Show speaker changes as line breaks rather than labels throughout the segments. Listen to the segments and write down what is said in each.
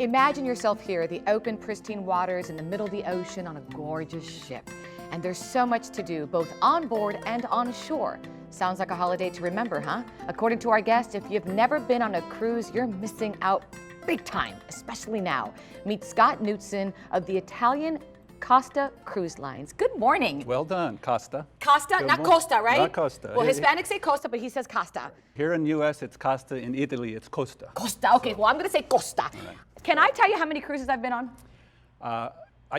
Imagine yourself here, the open, pristine waters in the middle of the ocean on a gorgeous ship. And there's so much to do, both on board and on shore. Sounds like a holiday to remember, huh? According to our guest, if you've never been on a cruise, you're missing out big time, especially now. Meet Scott Knutson of the Italian Costa Cruise Lines. Good morning.
Well done, Costa.
Costa,
Good
not
morning.
Costa, right?
Not Costa.
Well, Hispanics say Costa, but he says Costa.
Here in the U.S., it's Costa. In Italy, it's Costa.
Costa, okay, well, I'm going to say Costa.
right.
Can I tell you how many cruises I've been on?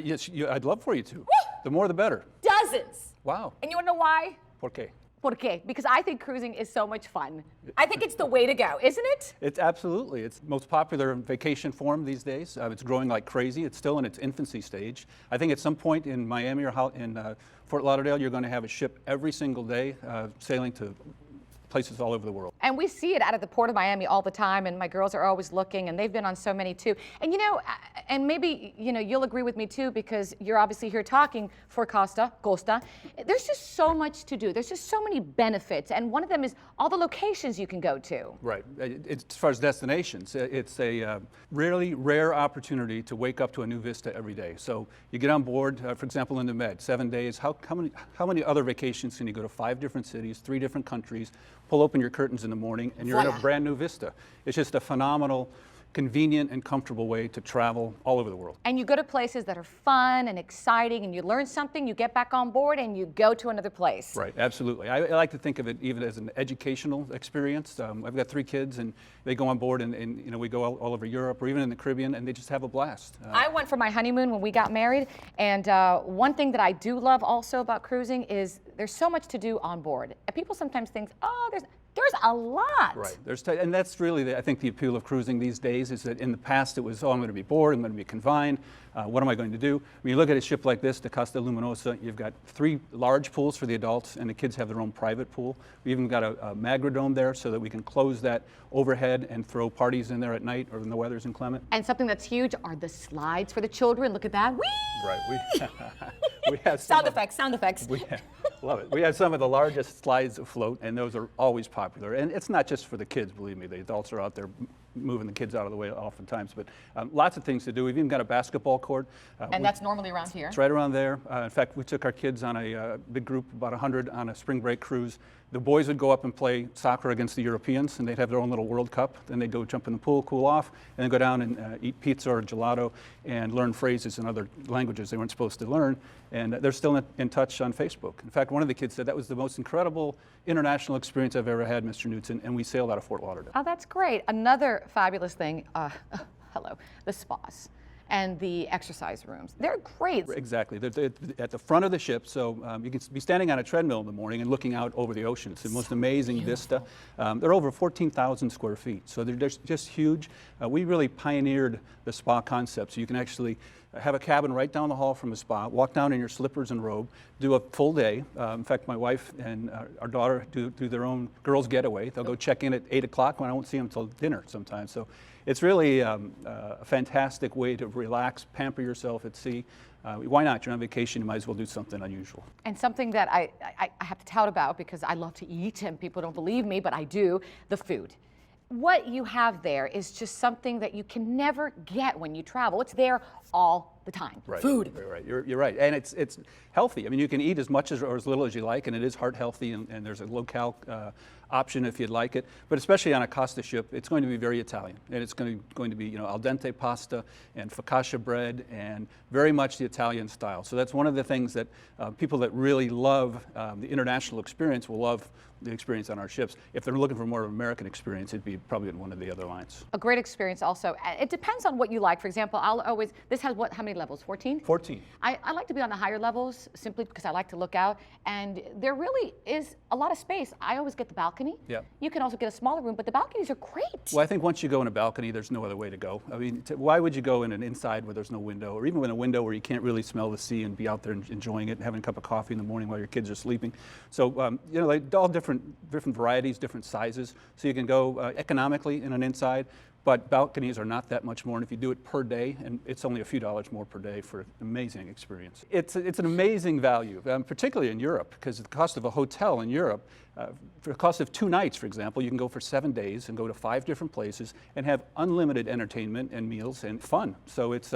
Yes, I'd love for you to. The more, the better.
Dozens.
Wow.
And you want to know why?
¿Por qué?
¿Por qué? Because I think cruising is so much fun. I think it's the way to go, isn't it?
It's absolutely. It's the most popular vacation form these days. It's growing like crazy. It's still in its infancy stage. I think at some point in Miami or in Fort Lauderdale, you're going to have a ship every single day sailing to places all over the world.
And we see it out of the Port of Miami all the time, and my girls are always looking, and they've been on so many too. And you know, and maybe you'll agree with me too, because you're obviously here talking for Costa. There's just so much to do. There's just so many benefits, and one of them is all the locations you can go to.
Right. As far as destinations, it's a really rare opportunity to wake up to a new vista every day. So you get on board, for example, in the Med, 7 days. How many other vacations can you go to? 5 different cities, 3 different countries, pull open your curtains in the morning, and you're in a brand new vista. It's just a phenomenal, convenient and comfortable way to travel all over the world.
And you go to places that are fun and exciting, and you learn something, you get back on board, and you go to another place.
Right, absolutely. I like to think of it even as an educational experience. I've got 3 kids, and they go on board, and we go all over Europe or even in the Caribbean, and they just have a blast. I
went for my honeymoon when we got married, and one thing that I do love also about cruising is there's so much to do on board. And people sometimes think, oh, there's a lot.
Right. And that's really, I think, the appeal of cruising these days is that in the past it was, oh, I'm going to be bored, I'm going to be confined. What am I going to do? When you look at a ship like this, the Costa Luminosa, you've got 3 large pools for the adults, and the kids have their own private pool. We even got a magradome there so that we can close that overhead and throw parties in there at night or when the weather's inclement.
And something that's huge are the slides for the children. Look at that. Whee!
Right. We have
sound effects.
Love it. We have some of the largest slides afloat, and those are always popular. And it's not just for the kids, believe me. The adults are out there moving the kids out of the way oftentimes. But lots of things to do. We've even got a basketball court.
And that's normally around here?
It's right around there. In fact, we took our kids on a big group, about 100, on a spring break cruise. The boys would go up and play soccer against the Europeans, and they'd have their own little World Cup. Then they'd go jump in the pool, cool off, and then go down and eat pizza or gelato and learn phrases in other languages they weren't supposed to learn. And they're still in touch on Facebook. In fact, one of the kids said that was the most incredible international experience I've ever had, Mr. Knutson, and we sailed out of Fort Lauderdale.
Oh, that's great. Another fabulous thing, the spas and the exercise rooms. They're great.
Exactly. They're at the front of the ship, so you can be standing on a treadmill in the morning and looking out over the ocean. It's the most amazing vista. They're over 14,000 square feet, so they're just huge. We really pioneered the spa concept, so you can actually have a cabin right down the hall from a spa, walk down in your slippers and robe, do a full day. In fact, my wife and our daughter do their own girls' getaway. They'll go check in at 8 o'clock when I won't see them until dinner sometimes. So it's really a fantastic way to relax, pamper yourself at sea. Why not? You're on vacation, you might as well do something unusual.
And something that I have to tout about, because I love to eat, and people don't believe me, but I do, the food. What you have there is just something that you can never get when you travel. It's there all the time.
Right.
Food.
Right. You're right. And it's healthy. I mean, you can eat as much or as little as you like, and it is heart healthy, and there's a low-cal option if you'd like it. But especially on a Costa ship, it's going to be very Italian. And it's going to be, al dente pasta and focaccia bread, and very much the Italian style. So that's one of the things that people that really love the international experience will love the experience on our ships. If they're looking for more of an American experience, it'd be probably in one of the other lines.
A great experience also. It depends on what you like. For example, this has how many levels, 14?
14.
I like to be on the higher levels simply because I like to look out, and there really is a lot of space. I always get the balcony.
Yeah.
You can also get a smaller room, but the balconies are great.
Well, I think once you go in a balcony, there's no other way to go. I mean, why would you go in an inside where there's no window, or even in a window where you can't really smell the sea and be out there enjoying it and having a cup of coffee in the morning while your kids are sleeping? So, like all different varieties, different sizes. So you can go economically in an inside, but balconies are not that much more. And if you do it per day, and it's only a few dollars more per day for an amazing experience. It's an amazing value, particularly in Europe, because the cost of a hotel in Europe For the cost of 2 nights, for example, you can go for 7 days and go to 5 different places and have unlimited entertainment and meals and fun. So it's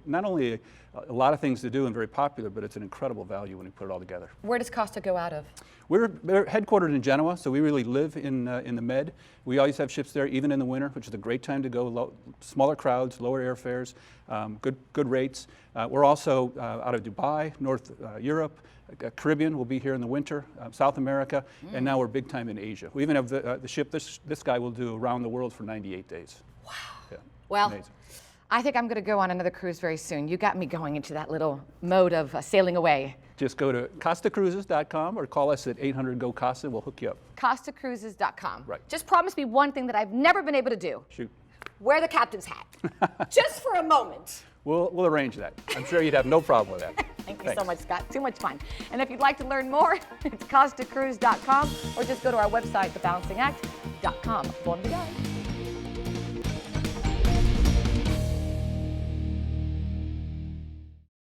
not only a lot of things to do and very popular, but it's an incredible value when you put it all together.
Where does Costa go out of?
We're headquartered in Genoa, so we really live in the Med. We always have ships there, even in the winter, which is a great time to go. Smaller crowds, lower airfares, good rates. We're also out of Dubai, North Europe, Caribbean will be here in the winter, South America, and now we're big time in Asia. We even have the ship this guy will do around the world for 98 days.
Wow.
Yeah,
well,
amazing.
I think I'm going to go on another cruise very soon. You got me going into that little mode of sailing away.
Just go to costacruises.com or call us at 800-GO-COSTA. We'll hook you up.
CostaCruises.com.
Right.
Just promise me one thing that I've never been able to do.
Shoot.
Wear the captain's hat. Just for a moment.
We'll arrange that. I'm sure you'd have no problem with that.
Thank you so much, Scott. Too much fun. And if you'd like to learn more, it's CostaCruise.com or just go to our website, thebalancingAct.com. Bon voyage.